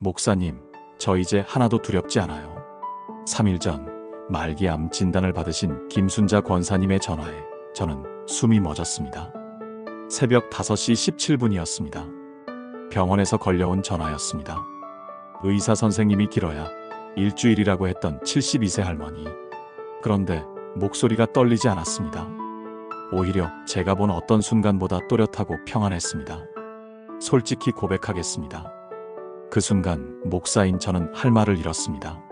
목사님, 저 이제 하나도 두렵지 않아요. 3일 전 말기암 진단을 받으신 김순자 권사님의 전화에 저는 숨이 멎었습니다. 새벽 5시 17분이었습니다. 병원에서 걸려온 전화였습니다. 의사 선생님이 길어야 일주일이라고 했던 72세 할머니. 그런데 목소리가 떨리지 않았습니다. 오히려 제가 본 어떤 순간보다 또렷하고 평안했습니다. 솔직히 고백하겠습니다. 그 순간 목사인 저는 할 말을 잃었습니다.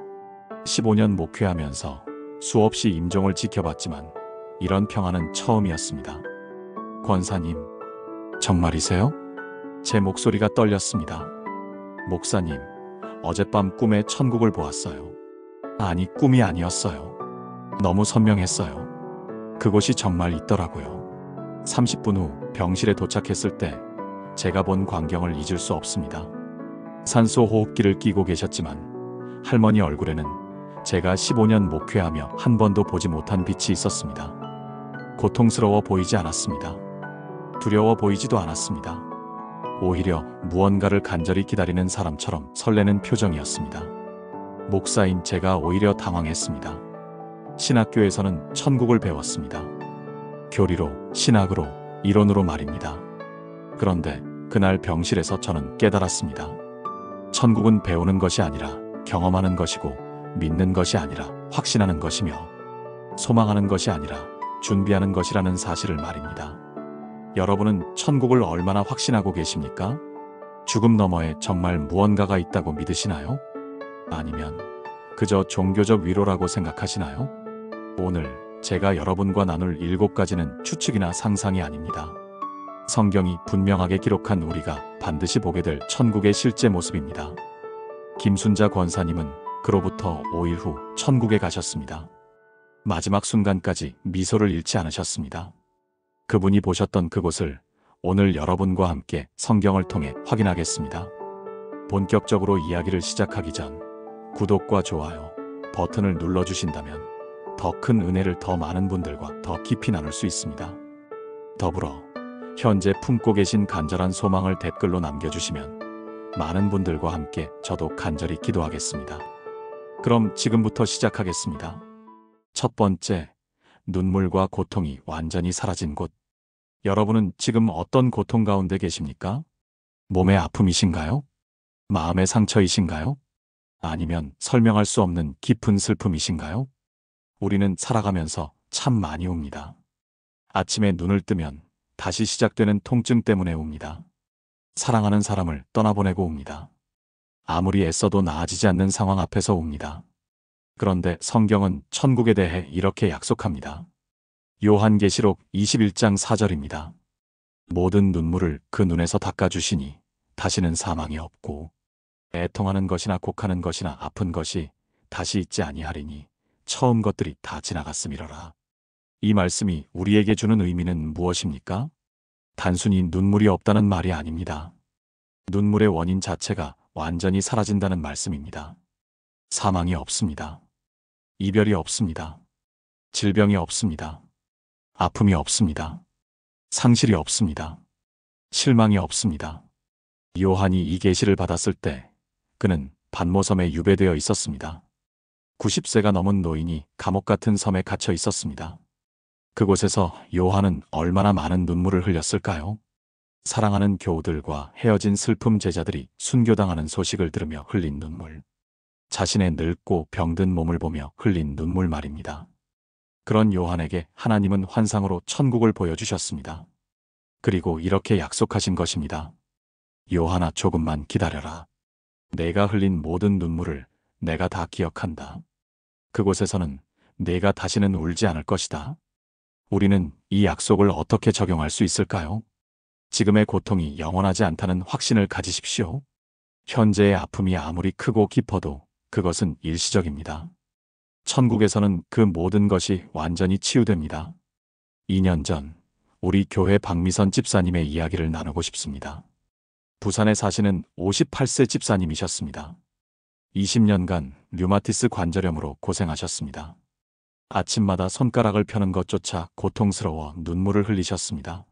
15년 목회하면서 수없이 임종을 지켜봤지만 이런 평안은 처음이었습니다. 권사님, 정말이세요? 제 목소리가 떨렸습니다. 목사님, 어젯밤 꿈에 천국을 보았어요. 아니, 꿈이 아니었어요. 너무 선명했어요. 그곳이 정말 있더라고요. 30분 후 병실에 도착했을 때 제가 본 광경을 잊을 수 없습니다. 산소 호흡기를 끼고 계셨지만 할머니 얼굴에는 제가 15년 목회하며 한 번도 보지 못한 빛이 있었습니다. 고통스러워 보이지 않았습니다. 두려워 보이지도 않았습니다. 오히려 무언가를 간절히 기다리는 사람처럼 설레는 표정이었습니다. 목사인 제가 오히려 당황했습니다. 신학교에서는 천국을 배웠습니다. 교리로, 신학으로, 이론으로 말입니다. 그런데 그날 병실에서 저는 깨달았습니다. 천국은 배우는 것이 아니라 경험하는 것이고, 믿는 것이 아니라 확신하는 것이며, 소망하는 것이 아니라 준비하는 것이라는 사실을 말입니다. 여러분은 천국을 얼마나 확신하고 계십니까? 죽음 너머에 정말 무언가가 있다고 믿으시나요? 아니면 그저 종교적 위로라고 생각하시나요? 오늘 제가 여러분과 나눌 7가지는 추측이나 상상이 아닙니다. 성경이 분명하게 기록한 우리가 반드시 보게 될 천국의 실제 모습입니다. 김순자 권사님은 그로부터 5일 후 천국에 가셨습니다. 마지막 순간까지 미소를 잃지 않으셨습니다. 그분이 보셨던 그곳을 오늘 여러분과 함께 성경을 통해 확인하겠습니다. 본격적으로 이야기를 시작하기 전 구독과 좋아요 버튼을 눌러주신다면 더 큰 은혜를 더 많은 분들과 더 깊이 나눌 수 있습니다. 더불어 현재 품고 계신 간절한 소망을 댓글로 남겨주시면 많은 분들과 함께 저도 간절히 기도하겠습니다. 그럼 지금부터 시작하겠습니다. 첫 번째, 눈물과 고통이 완전히 사라진 곳. 여러분은 지금 어떤 고통 가운데 계십니까? 몸의 아픔이신가요? 마음의 상처이신가요? 아니면 설명할 수 없는 깊은 슬픔이신가요? 우리는 살아가면서 참 많이 웁니다. 아침에 눈을 뜨면 다시 시작되는 통증 때문에 웁니다. 사랑하는 사람을 떠나보내고 웁니다. 아무리 애써도 나아지지 않는 상황 앞에서 웁니다. 그런데 성경은 천국에 대해 이렇게 약속합니다. 요한계시록 21장 4절입니다. 모든 눈물을 그 눈에서 닦아주시니 다시는 사망이 없고 애통하는 것이나 곡하는 것이나 아픈 것이 다시 있지 아니하리니 처음 것들이 다 지나갔음이러라. 이 말씀이 우리에게 주는 의미는 무엇입니까? 단순히 눈물이 없다는 말이 아닙니다. 눈물의 원인 자체가 완전히 사라진다는 말씀입니다. 사망이 없습니다. 이별이 없습니다. 질병이 없습니다. 아픔이 없습니다. 상실이 없습니다. 실망이 없습니다. 요한이 이 계시를 받았을 때 그는 반모섬에 유배되어 있었습니다. 90세가 넘은 노인이 감옥 같은 섬에 갇혀 있었습니다. 그곳에서 요한은 얼마나 많은 눈물을 흘렸을까요? 사랑하는 교우들과 헤어진 슬픔 제자들이 순교당하는 소식을 들으며 흘린 눈물. 자신의 늙고 병든 몸을 보며 흘린 눈물 말입니다. 그런 요한에게 하나님은 환상으로 천국을 보여주셨습니다. 그리고 이렇게 약속하신 것입니다. 요한아, 조금만 기다려라. 내가 흘린 모든 눈물을 내가 다 기억한다. 그곳에서는 내가 다시는 울지 않을 것이다. 우리는 이 약속을 어떻게 적용할 수 있을까요? 지금의 고통이 영원하지 않다는 확신을 가지십시오. 현재의 아픔이 아무리 크고 깊어도 그것은 일시적입니다. 천국에서는 그 모든 것이 완전히 치유됩니다. 2년 전 우리 교회 박미선 집사님의 이야기를 나누고 싶습니다. 부산에 사시는 58세 집사님이셨습니다. 20년간 류마티스 관절염으로 고생하셨습니다. 아침마다 손가락을 펴는 것조차 고통스러워 눈물을 흘리셨습니다.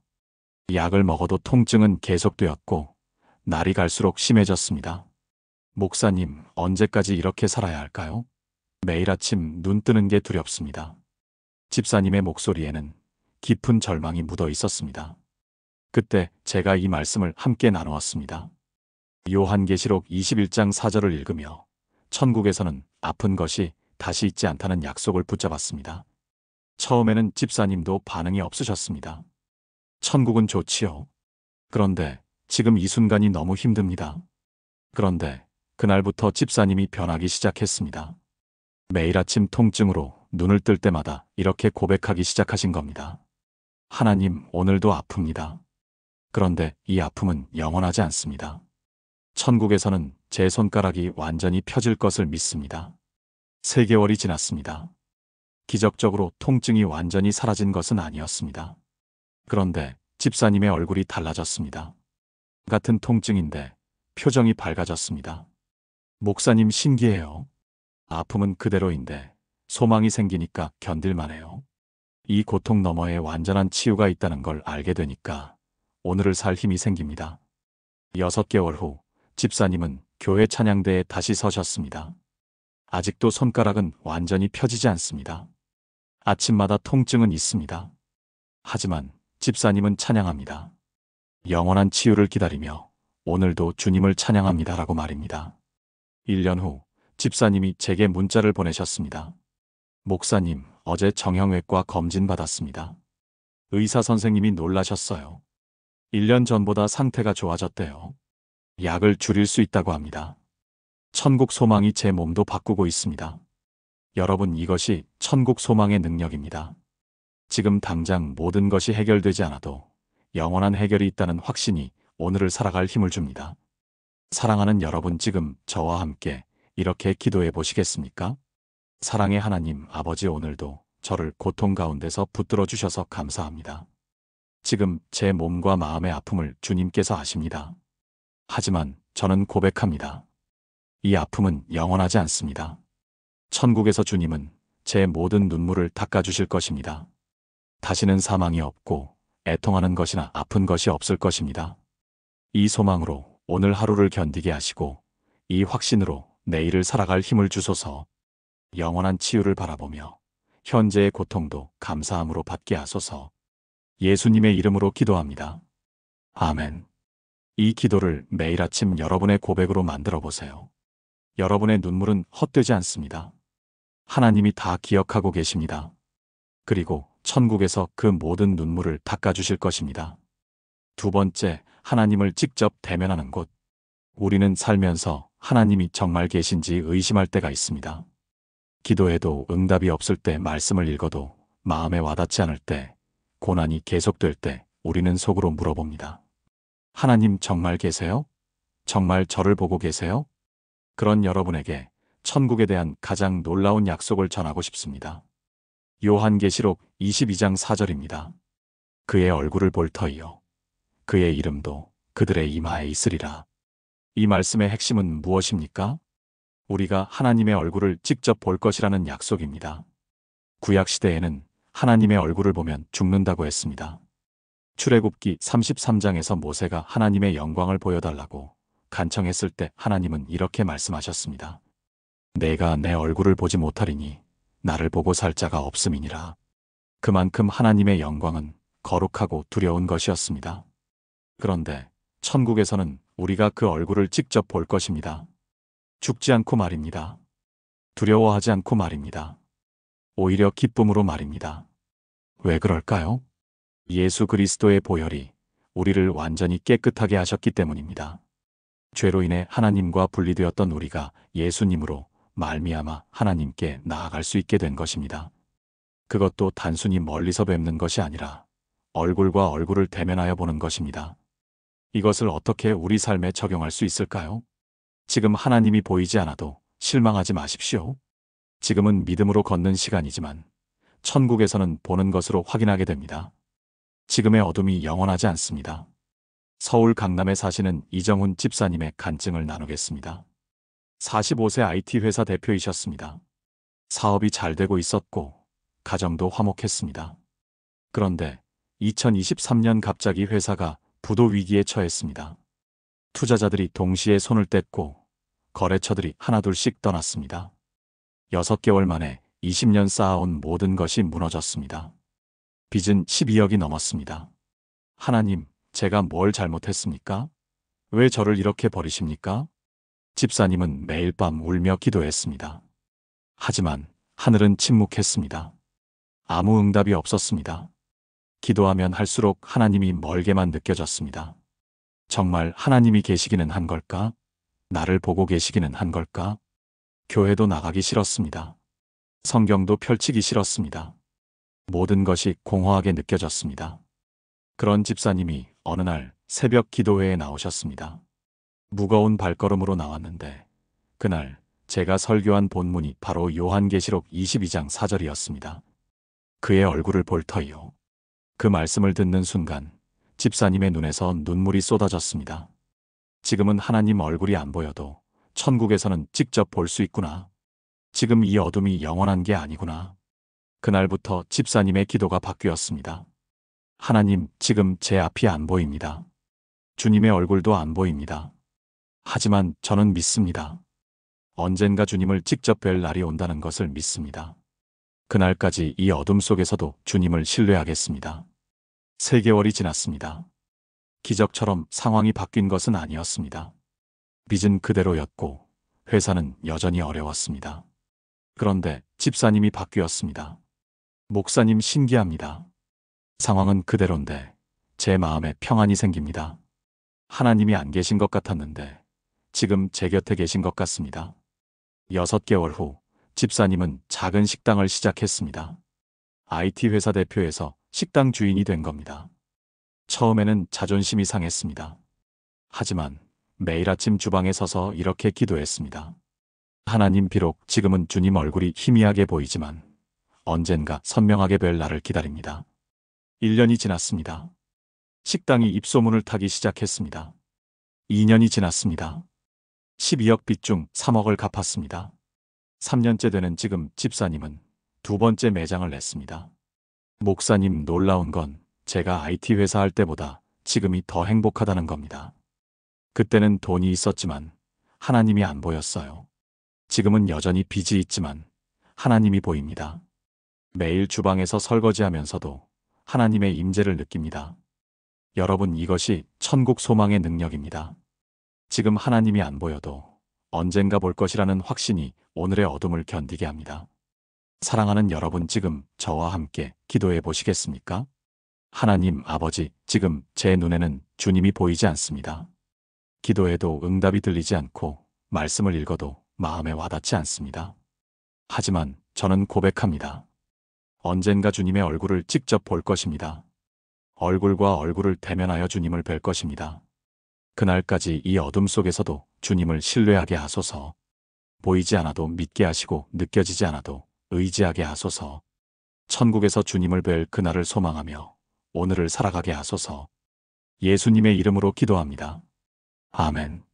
약을 먹어도 통증은 계속되었고 날이 갈수록 심해졌습니다. 목사님, 언제까지 이렇게 살아야 할까요? 매일 아침 눈 뜨는 게 두렵습니다. 집사님의 목소리에는 깊은 절망이 묻어 있었습니다. 그때 제가 이 말씀을 함께 나누었습니다. 요한계시록 21장 4절을 읽으며 천국에서는 아픈 것이 다시 있지 않다는 약속을 붙잡았습니다. 처음에는 집사님도 반응이 없으셨습니다. 천국은 좋지요. 그런데 지금 이 순간이 너무 힘듭니다. 그런데 그날부터 집사님이 변하기 시작했습니다. 매일 아침 통증으로 눈을 뜰 때마다 이렇게 고백하기 시작하신 겁니다. 하나님, 오늘도 아픕니다. 그런데 이 아픔은 영원하지 않습니다. 천국에서는 제 손가락이 완전히 펴질 것을 믿습니다. 3개월이 지났습니다. 기적적으로 통증이 완전히 사라진 것은 아니었습니다. 그런데 집사님의 얼굴이 달라졌습니다. 같은 통증인데 표정이 밝아졌습니다. 목사님, 신기해요. 아픔은 그대로인데 소망이 생기니까 견딜만해요. 이 고통 너머에 완전한 치유가 있다는 걸 알게 되니까 오늘을 살 힘이 생깁니다. 6개월 후 집사님은 교회 찬양대에 다시 서셨습니다. 아직도 손가락은 완전히 펴지지 않습니다. 아침마다 통증은 있습니다. 하지만 집사님은 찬양합니다. 영원한 치유를 기다리며 오늘도 주님을 찬양합니다라고 말입니다. 1년 후 집사님이 제게 문자를 보내셨습니다. 목사님, 어제 정형외과 검진 받았습니다. 의사 선생님이 놀라셨어요. 1년 전보다 상태가 좋아졌대요. 약을 줄일 수 있다고 합니다. 천국 소망이 제 몸도 바꾸고 있습니다. 여러분, 이것이 천국 소망의 능력입니다. 지금 당장 모든 것이 해결되지 않아도 영원한 해결이 있다는 확신이 오늘을 살아갈 힘을 줍니다. 사랑하는 여러분, 지금 저와 함께 이렇게 기도해 보시겠습니까? 사랑의 하나님 아버지, 오늘도 저를 고통 가운데서 붙들어 주셔서 감사합니다. 지금 제 몸과 마음의 아픔을 주님께서 아십니다. 하지만 저는 고백합니다. 이 아픔은 영원하지 않습니다. 천국에서 주님은 제 모든 눈물을 닦아주실 것입니다. 다시는 사망이 없고 애통하는 것이나 아픈 것이 없을 것입니다. 이 소망으로 오늘 하루를 견디게 하시고 이 확신으로 내일을 살아갈 힘을 주소서. 영원한 치유를 바라보며 현재의 고통도 감사함으로 받게 하소서. 예수님의 이름으로 기도합니다. 아멘. 이 기도를 매일 아침 여러분의 고백으로 만들어 보세요. 여러분의 눈물은 헛되지 않습니다. 하나님이 다 기억하고 계십니다. 그리고 천국에서 그 모든 눈물을 닦아주실 것입니다. 2번째, 하나님을 직접 대면하는 곳. 우리는 살면서 하나님이 정말 계신지 의심할 때가 있습니다. 기도해도 응답이 없을 때, 말씀을 읽어도 마음에 와닿지 않을 때, 고난이 계속될 때 우리는 속으로 물어봅니다. 하나님 정말 계세요? 정말 저를 보고 계세요? 그런 여러분에게 천국에 대한 가장 놀라운 약속을 전하고 싶습니다. 요한계시록 22장 4절입니다. 그의 얼굴을 볼 터이요 그의 이름도 그들의 이마에 있으리라. 이 말씀의 핵심은 무엇입니까? 우리가 하나님의 얼굴을 직접 볼 것이라는 약속입니다. 구약시대에는 하나님의 얼굴을 보면 죽는다고 했습니다. 출애굽기 33장에서 모세가 하나님의 영광을 보여달라고 간청했을 때 하나님은 이렇게 말씀하셨습니다. 내가 내 얼굴을 보지 못하리니 나를 보고 살 자가 없음이니라. 그만큼 하나님의 영광은 거룩하고 두려운 것이었습니다. 그런데 천국에서는 우리가 그 얼굴을 직접 볼 것입니다. 죽지 않고 말입니다. 두려워하지 않고 말입니다. 오히려 기쁨으로 말입니다. 왜 그럴까요? 예수 그리스도의 보혈이 우리를 완전히 깨끗하게 하셨기 때문입니다. 죄로 인해 하나님과 분리되었던 우리가 예수님으로 말미암아 하나님께 나아갈 수 있게 된 것입니다. 그것도 단순히 멀리서 뵙는 것이 아니라 얼굴과 얼굴을 대면하여 보는 것입니다. 이것을 어떻게 우리 삶에 적용할 수 있을까요? 지금 하나님이 보이지 않아도 실망하지 마십시오. 지금은 믿음으로 걷는 시간이지만 천국에서는 보는 것으로 확인하게 됩니다. 지금의 어둠이 영원하지 않습니다. 서울 강남에 사시는 이정훈 집사님의 간증을 나누겠습니다. 45세 IT 회사 대표이셨습니다. 사업이 잘 되고 있었고 가정도 화목했습니다. 그런데 2023년 갑자기 회사가 부도 위기에 처했습니다. 투자자들이 동시에 손을 뗐고 거래처들이 하나둘씩 떠났습니다. 6개월 만에 20년 쌓아온 모든 것이 무너졌습니다. 빚은 12억이 넘었습니다. 하나님, 제가 뭘 잘못했습니까? 왜 저를 이렇게 버리십니까? 집사님은 매일 밤 울며 기도했습니다. 하지만 하늘은 침묵했습니다. 아무 응답이 없었습니다. 기도하면 할수록 하나님이 멀게만 느껴졌습니다. 정말 하나님이 계시기는 한 걸까? 나를 보고 계시기는 한 걸까? 교회도 나가기 싫었습니다. 성경도 펼치기 싫었습니다. 모든 것이 공허하게 느껴졌습니다. 그런 집사님이 어느 날 새벽 기도회에 나오셨습니다. 무거운 발걸음으로 나왔는데 그날 제가 설교한 본문이 바로 요한계시록 22장 4절이었습니다. 그의 얼굴을 볼 터이요. 그 말씀을 듣는 순간 집사님의 눈에서 눈물이 쏟아졌습니다. 지금은 하나님 얼굴이 안 보여도 천국에서는 직접 볼 수 있구나. 지금 이 어둠이 영원한 게 아니구나. 그날부터 집사님의 기도가 바뀌었습니다. 하나님, 지금 제 앞이 안 보입니다. 주님의 얼굴도 안 보입니다. 하지만 저는 믿습니다. 언젠가 주님을 직접 뵐 날이 온다는 것을 믿습니다. 그날까지 이 어둠 속에서도 주님을 신뢰하겠습니다. 3개월이 지났습니다. 기적처럼 상황이 바뀐 것은 아니었습니다. 빚은 그대로였고 회사는 여전히 어려웠습니다. 그런데 집사님이 바뀌었습니다. 목사님 신기합니다. 상황은 그대로인데 제 마음에 평안이 생깁니다. 하나님이 안 계신 것 같았는데 지금 제 곁에 계신 것 같습니다. 6개월 후 집사님은 작은 식당을 시작했습니다. IT 회사 대표에서 식당 주인이 된 겁니다. 처음에는 자존심이 상했습니다. 하지만 매일 아침 주방에 서서 이렇게 기도했습니다. 하나님, 비록 지금은 주님 얼굴이 희미하게 보이지만 언젠가 선명하게 뵐 날을 기다립니다. 1년이 지났습니다. 식당이 입소문을 타기 시작했습니다. 2년이 지났습니다. 12억 빚 중 3억을 갚았습니다. 3년째 되는 지금 집사님은 2번째 매장을 냈습니다. 목사님, 놀라운 건 제가 IT 회사 할 때보다 지금이 더 행복하다는 겁니다. 그때는 돈이 있었지만 하나님이 안 보였어요. 지금은 여전히 빚이 있지만 하나님이 보입니다. 매일 주방에서 설거지하면서도 하나님의 임재를 느낍니다. 여러분, 이것이 천국 소망의 능력입니다. 지금 하나님이 안 보여도 언젠가 볼 것이라는 확신이 오늘의 어둠을 견디게 합니다. 사랑하는 여러분, 지금 저와 함께 기도해 보시겠습니까? 하나님 아버지, 지금 제 눈에는 주님이 보이지 않습니다. 기도해도 응답이 들리지 않고 말씀을 읽어도 마음에 와닿지 않습니다. 하지만 저는 고백합니다. 언젠가 주님의 얼굴을 직접 볼 것입니다. 얼굴과 얼굴을 대면하여 주님을 뵐 것입니다. 그날까지 이 어둠 속에서도 주님을 신뢰하게 하소서. 보이지 않아도 믿게 하시고 느껴지지 않아도 의지하게 하소서. 천국에서 주님을 뵐 그날을 소망하며 오늘을 살아가게 하소서. 예수님의 이름으로 기도합니다. 아멘.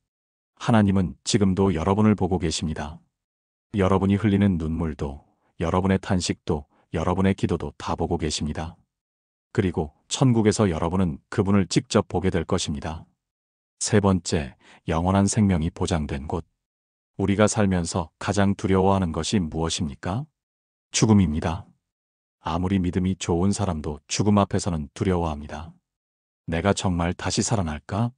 하나님은 지금도 여러분을 보고 계십니다. 여러분이 흘리는 눈물도, 여러분의 탄식도, 여러분의 기도도 다 보고 계십니다. 그리고 천국에서 여러분은 그분을 직접 보게 될 것입니다. 3번째, 영원한 생명이 보장된 곳. 우리가 살면서 가장 두려워하는 것이 무엇입니까? 죽음입니다. 아무리 믿음이 좋은 사람도 죽음 앞에서는 두려워합니다. 내가 정말 다시 살아날까?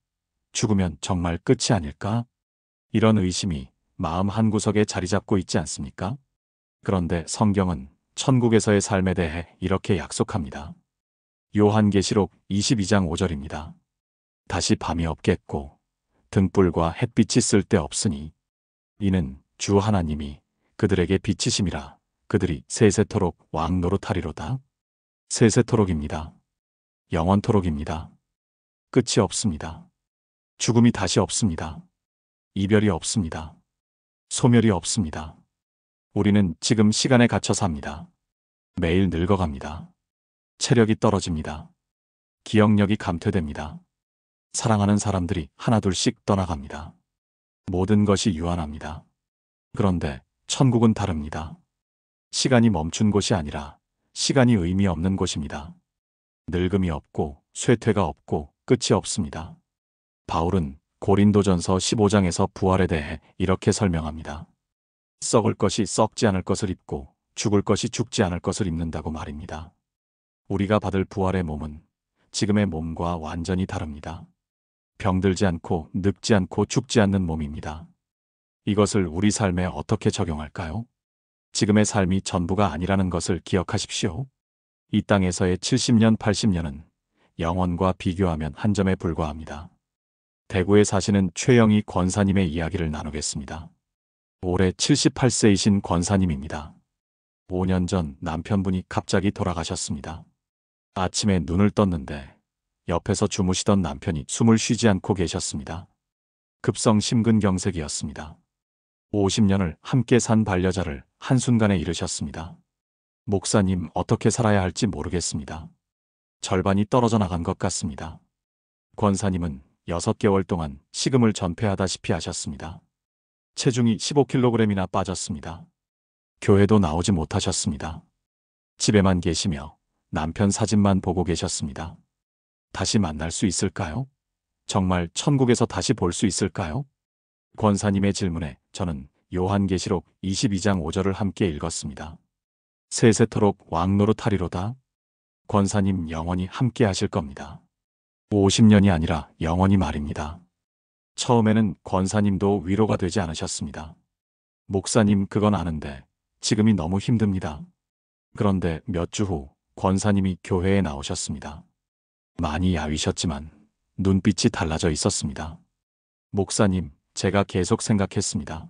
죽으면 정말 끝이 아닐까? 이런 의심이 마음 한구석에 자리 잡고 있지 않습니까? 그런데 성경은 천국에서의 삶에 대해 이렇게 약속합니다. 요한계시록 22장 5절입니다. 다시 밤이 없겠고 등불과 햇빛이 쓸데없으니 이는 주 하나님이 그들에게 빛이심이라. 그들이 세세토록 왕노릇하리로다. 세세토록입니다. 영원토록입니다. 끝이 없습니다. 죽음이 다시 없습니다. 이별이 없습니다. 소멸이 없습니다. 우리는 지금 시간에 갇혀 삽니다. 매일 늙어갑니다. 체력이 떨어집니다. 기억력이 감퇴됩니다. 사랑하는 사람들이 하나둘씩 떠나갑니다. 모든 것이 유한합니다. 그런데 천국은 다릅니다. 시간이 멈춘 곳이 아니라 시간이 의미 없는 곳입니다. 늙음이 없고 쇠퇴가 없고 끝이 없습니다. 바울은 고린도전서 15장에서 부활에 대해 이렇게 설명합니다. 썩을 것이 썩지 않을 것을 입고 죽을 것이 죽지 않을 것을 입는다고 말입니다. 우리가 받을 부활의 몸은 지금의 몸과 완전히 다릅니다. 병들지 않고 늙지 않고 죽지 않는 몸입니다. 이것을 우리 삶에 어떻게 적용할까요? 지금의 삶이 전부가 아니라는 것을 기억하십시오. 이 땅에서의 70년, 80년은 영원과 비교하면 한 점에 불과합니다. 대구에 사시는 최영희 권사님의 이야기를 나누겠습니다. 올해 78세이신 권사님입니다. 5년 전 남편분이 갑자기 돌아가셨습니다. 아침에 눈을 떴는데 옆에서 주무시던 남편이 숨을 쉬지 않고 계셨습니다. 급성 심근경색이었습니다. 50년을 함께 산 반려자를 한순간에 잃으셨습니다. 목사님, 어떻게 살아야 할지 모르겠습니다. 절반이 떨어져 나간 것 같습니다. 권사님은 6개월 동안 식음을 전폐하다시피 하셨습니다. 체중이 15kg이나 빠졌습니다. 교회도 나오지 못하셨습니다. 집에만 계시며 남편 사진만 보고 계셨습니다. 다시 만날 수 있을까요? 정말 천국에서 다시 볼 수 있을까요? 권사님의 질문에 저는 요한계시록 22장 5절을 함께 읽었습니다. 세세토록 왕노릇하리로다. 권사님 영원히 함께 하실 겁니다. 50년이 아니라 영원히 말입니다. 처음에는 권사님도 위로가 되지 않으셨습니다. 목사님, 그건 아는데 지금이 너무 힘듭니다. 그런데 몇 주 후 권사님이 교회에 나오셨습니다. 많이 야위셨지만 눈빛이 달라져 있었습니다. 목사님, 제가 계속 생각했습니다.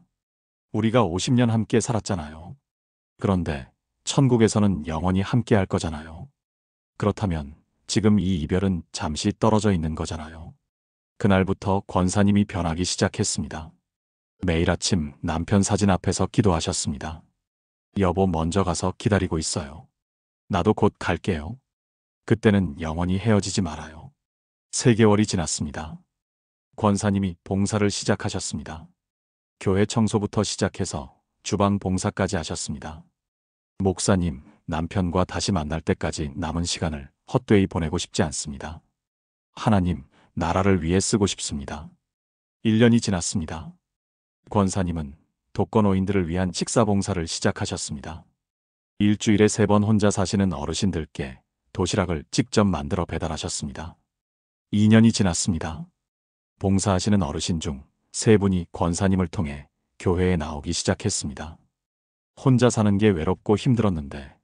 우리가 50년 함께 살았잖아요. 그런데 천국에서는 영원히 함께 할 거잖아요. 그렇다면 지금 이 이별은 잠시 떨어져 있는 거잖아요. 그날부터 권사님이 변하기 시작했습니다. 매일 아침 남편 사진 앞에서 기도하셨습니다. 여보, 먼저 가서 기다리고 있어요. 나도 곧 갈게요. 그때는 영원히 헤어지지 말아요. 3개월이 지났습니다. 권사님이 봉사를 시작하셨습니다. 교회 청소부터 시작해서 주방 봉사까지 하셨습니다. 목사님, 남편과 다시 만날 때까지 남은 시간을 헛되이 보내고 싶지 않습니다. 하나님, 나라를 위해 쓰고 싶습니다. 1년이 지났습니다. 권사님은 독거노인들을 위한 식사봉사를 시작하셨습니다. 일주일에 3번 혼자 사시는 어르신들께 도시락을 직접 만들어 배달하셨습니다. 2년이 지났습니다. 봉사하시는 어르신 중 3분이 권사님을 통해 교회에 나오기 시작했습니다. 혼자 사는 게 외롭고 힘들었는데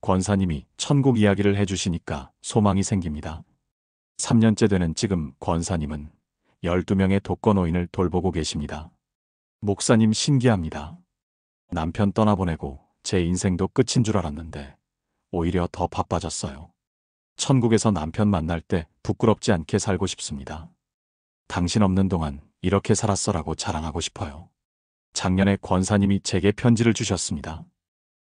권사님이 천국 이야기를 해주시니까 소망이 생깁니다. 3년째 되는 지금 권사님은 12명의 독거노인을 돌보고 계십니다. 목사님, 신기합니다. 남편 떠나보내고 제 인생도 끝인 줄 알았는데 오히려 더 바빠졌어요. 천국에서 남편 만날 때 부끄럽지 않게 살고 싶습니다. 당신 없는 동안 이렇게 살았어라고 자랑하고 싶어요. 작년에 권사님이 제게 편지를 주셨습니다.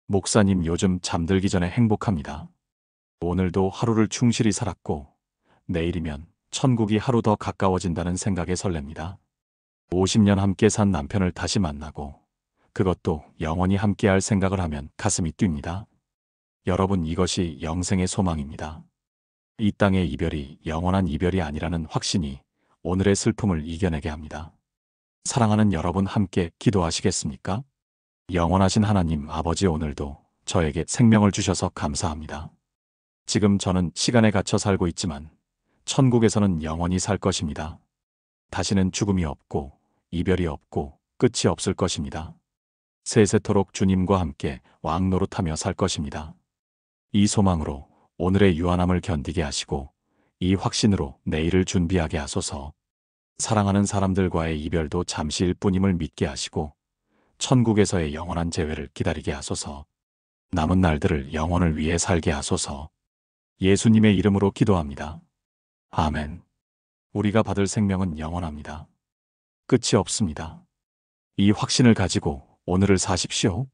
목사님, 요즘 잠들기 전에 행복합니다. 오늘도 하루를 충실히 살았고 내일이면 천국이 하루 더 가까워진다는 생각에 설렙니다. 50년 함께 산 남편을 다시 만나고 그것도 영원히 함께할 생각을 하면 가슴이 뜁니다. 여러분, 이것이 영생의 소망입니다. 이 땅의 이별이 영원한 이별이 아니라는 확신이 오늘의 슬픔을 이겨내게 합니다. 사랑하는 여러분, 함께 기도하시겠습니까? 영원하신 하나님 아버지, 오늘도 저에게 생명을 주셔서 감사합니다. 지금 저는 시간에 갇혀 살고 있지만 천국에서는 영원히 살 것입니다. 다시는 죽음이 없고 이별이 없고 끝이 없을 것입니다. 세세토록 주님과 함께 왕노릇하며 살 것입니다. 이 소망으로 오늘의 유한함을 견디게 하시고 이 확신으로 내일을 준비하게 하소서. 사랑하는 사람들과의 이별도 잠시일 뿐임을 믿게 하시고 천국에서의 영원한 재회를 기다리게 하소서. 남은 날들을 영원을 위해 살게 하소서. 예수님의 이름으로 기도합니다. 아멘. 우리가 받을 생명은 영원합니다. 끝이 없습니다. 이 확신을 가지고 오늘을 사십시오.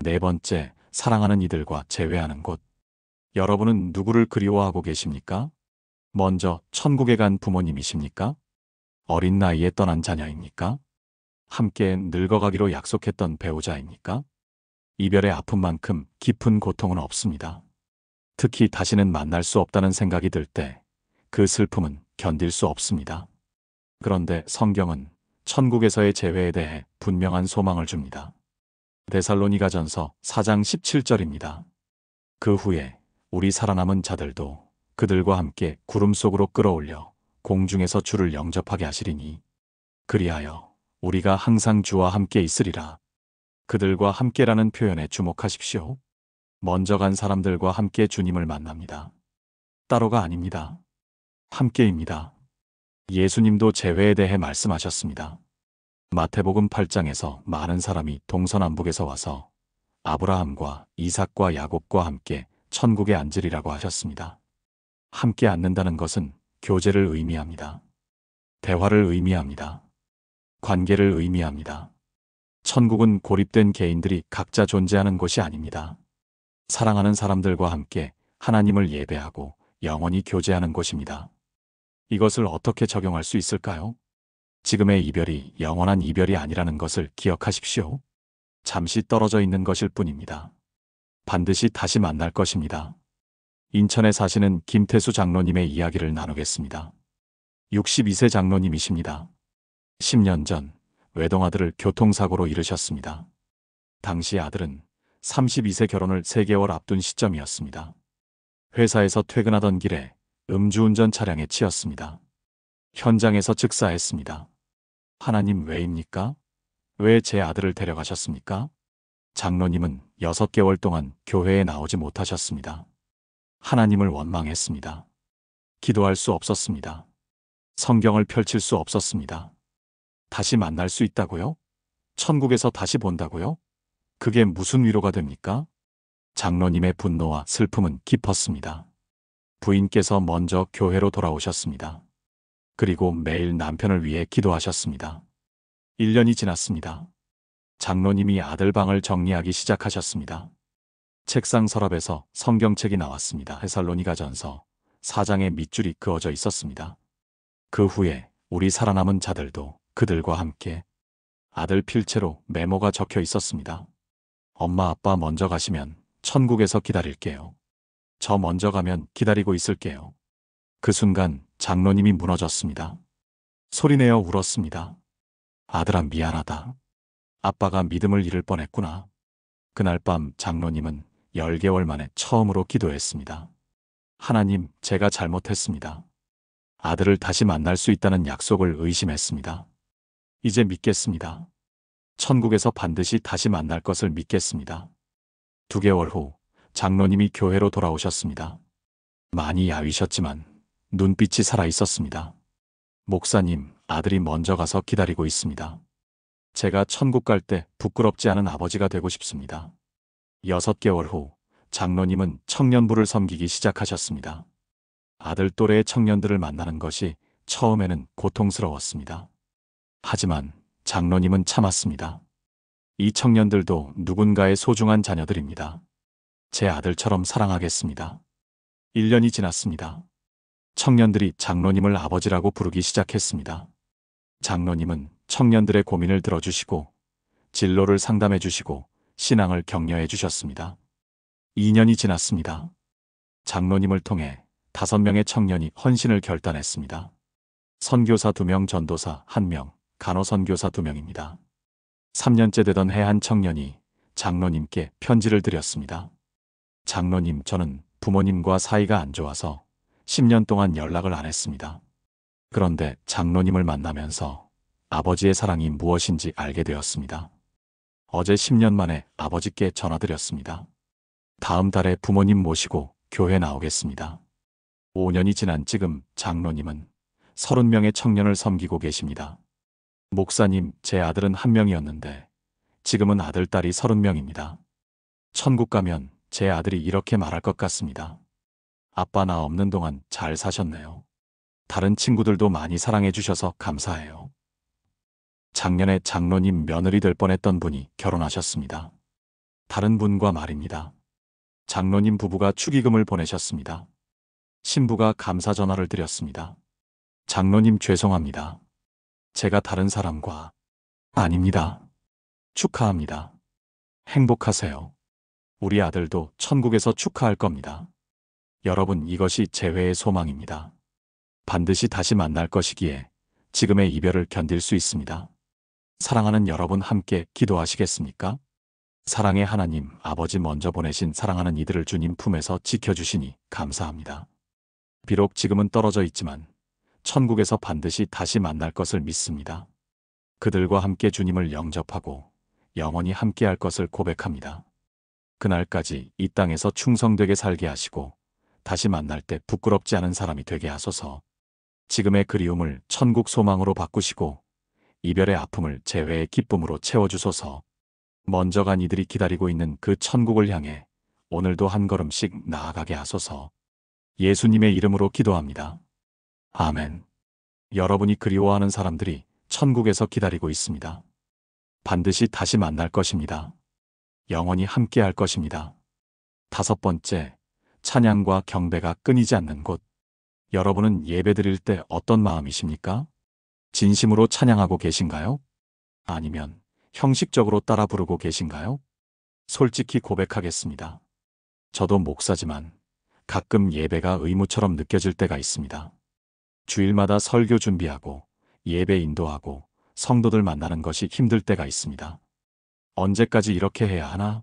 4번째, 사랑하는 이들과 재회하는 곳. 여러분은 누구를 그리워하고 계십니까? 먼저 천국에 간 부모님이십니까? 어린 나이에 떠난 자녀입니까? 함께 늙어가기로 약속했던 배우자입니까? 이별의 아픔만큼 깊은 고통은 없습니다. 특히 다시는 만날 수 없다는 생각이 들 때 그 슬픔은 견딜 수 없습니다. 그런데 성경은 천국에서의 재회에 대해 분명한 소망을 줍니다. 데살로니가전서 4장 17절입니다. 그 후에 우리 살아남은 자들도 그들과 함께 구름 속으로 끌어올려 공중에서 주를 영접하게 하시리니 그리하여 우리가 항상 주와 함께 있으리라. 그들과 함께라는 표현에 주목하십시오. 먼저 간 사람들과 함께 주님을 만납니다. 따로가 아닙니다. 함께입니다. 예수님도 재회에 대해 말씀하셨습니다. 마태복음 8장에서 많은 사람이 동서남북에서 와서 아브라함과 이삭과 야곱과 함께 천국에 앉으리라고 하셨습니다. 함께 앉는다는 것은 교제를 의미합니다. 대화를 의미합니다. 관계를 의미합니다. 천국은 고립된 개인들이 각자 존재하는 곳이 아닙니다. 사랑하는 사람들과 함께 하나님을 예배하고 영원히 교제하는 곳입니다. 이것을 어떻게 적용할 수 있을까요? 지금의 이별이 영원한 이별이 아니라는 것을 기억하십시오. 잠시 떨어져 있는 것일 뿐입니다. 반드시 다시 만날 것입니다. 인천에 사시는 김태수 장로님의 이야기를 나누겠습니다. 62세 장로님이십니다. 10년 전 외동아들을 교통사고로 잃으셨습니다. 당시 아들은 32세 결혼을 3개월 앞둔 시점이었습니다. 회사에서 퇴근하던 길에 음주운전 차량에 치였습니다. 현장에서 즉사했습니다. 하나님 왜입니까? 왜 제 아들을 데려가셨습니까? 장로님은 6개월 동안 교회에 나오지 못하셨습니다. 하나님을 원망했습니다. 기도할 수 없었습니다. 성경을 펼칠 수 없었습니다. 다시 만날 수 있다고요? 천국에서 다시 본다고요? 그게 무슨 위로가 됩니까? 장로님의 분노와 슬픔은 깊었습니다. 부인께서 먼저 교회로 돌아오셨습니다. 그리고 매일 남편을 위해 기도하셨습니다. 1년이 지났습니다. 장로님이 아들 방을 정리하기 시작하셨습니다. 책상 서랍에서 성경책이 나왔습니다. 데살로니가전서 4장의 밑줄이 그어져 있었습니다. 그 후에 우리 살아남은 자들도 그들과 함께 아들 필체로 메모가 적혀 있었습니다. 엄마 아빠 먼저 가시면 천국에서 기다릴게요. 저 먼저 가면 기다리고 있을게요. 그 순간 장로님이 무너졌습니다. 소리내어 울었습니다. 아들아 미안하다. 아빠가 믿음을 잃을 뻔했구나. 그날 밤 장로님은 10개월 만에 처음으로 기도했습니다. 하나님, 제가 잘못했습니다. 아들을 다시 만날 수 있다는 약속을 의심했습니다. 이제 믿겠습니다. 천국에서 반드시 다시 만날 것을 믿겠습니다. 2개월 후 장로님이 교회로 돌아오셨습니다. 많이 야위셨지만 눈빛이 살아있었습니다. 목사님, 아들이 먼저 가서 기다리고 있습니다. 제가 천국 갈 때 부끄럽지 않은 아버지가 되고 싶습니다. 6개월 후 장로님은 청년부를 섬기기 시작하셨습니다. 아들 또래의 청년들을 만나는 것이 처음에는 고통스러웠습니다. 하지만 장로님은 참았습니다. 이 청년들도 누군가의 소중한 자녀들입니다. 제 아들처럼 사랑하겠습니다. 1년이 지났습니다. 청년들이 장로님을 아버지라고 부르기 시작했습니다. 장로님은 청년들의 고민을 들어주시고 진로를 상담해 주시고 신앙을 격려해 주셨습니다. 2년이 지났습니다. 장로님을 통해 5명의 청년이 헌신을 결단했습니다. 선교사 2명, 전도사 1명, 간호선교사 2명입니다. 3년째 되던 해한 청년이 장로님께 편지를 드렸습니다. 장로님, 저는 부모님과 사이가 안 좋아서 10년 동안 연락을 안 했습니다. 그런데 장로님을 만나면서 아버지의 사랑이 무엇인지 알게 되었습니다. 어제 10년 만에 아버지께 전화드렸습니다. 다음 달에 부모님 모시고 교회 나오겠습니다. 5년이 지난 지금 장로님은 30명의 청년을 섬기고 계십니다. 목사님, 제 아들은 1명이었는데 지금은 아들, 딸이 30명입니다. 천국 가면 제 아들이 이렇게 말할 것 같습니다. 아빠 나 없는 동안 잘 사셨네요. 다른 친구들도 많이 사랑해 주셔서 감사해요. 작년에 장로님 며느리 될 뻔했던 분이 결혼하셨습니다. 다른 분과 말입니다. 장로님 부부가 축의금을 보내셨습니다. 신부가 감사 전화를 드렸습니다. 장로님 죄송합니다. 제가 다른 사람과 아닙니다. 축하합니다. 행복하세요. 우리 아들도 천국에서 축하할 겁니다. 여러분, 이것이 재회의 소망입니다. 반드시 다시 만날 것이기에 지금의 이별을 견딜 수 있습니다. 사랑하는 여러분 함께 기도하시겠습니까? 사랑의 하나님, 아버지 먼저 보내신 사랑하는 이들을 주님 품에서 지켜주시니 감사합니다. 비록 지금은 떨어져 있지만 천국에서 반드시 다시 만날 것을 믿습니다. 그들과 함께 주님을 영접하고 영원히 함께할 것을 고백합니다. 그날까지 이 땅에서 충성되게 살게 하시고 다시 만날 때 부끄럽지 않은 사람이 되게 하소서. 지금의 그리움을 천국 소망으로 바꾸시고 이별의 아픔을 재회의 기쁨으로 채워주소서. 먼저 간 이들이 기다리고 있는 그 천국을 향해 오늘도 한 걸음씩 나아가게 하소서. 예수님의 이름으로 기도합니다. 아멘. 여러분이 그리워하는 사람들이 천국에서 기다리고 있습니다. 반드시 다시 만날 것입니다. 영원히 함께할 것입니다. 5번째, 찬양과 경배가 끊이지 않는 곳. 여러분은 예배드릴 때 어떤 마음이십니까? 진심으로 찬양하고 계신가요? 아니면 형식적으로 따라 부르고 계신가요? 솔직히 고백하겠습니다. 저도 목사지만 가끔 예배가 의무처럼 느껴질 때가 있습니다. 주일마다 설교 준비하고 예배 인도하고 성도들 만나는 것이 힘들 때가 있습니다. 언제까지 이렇게 해야 하나?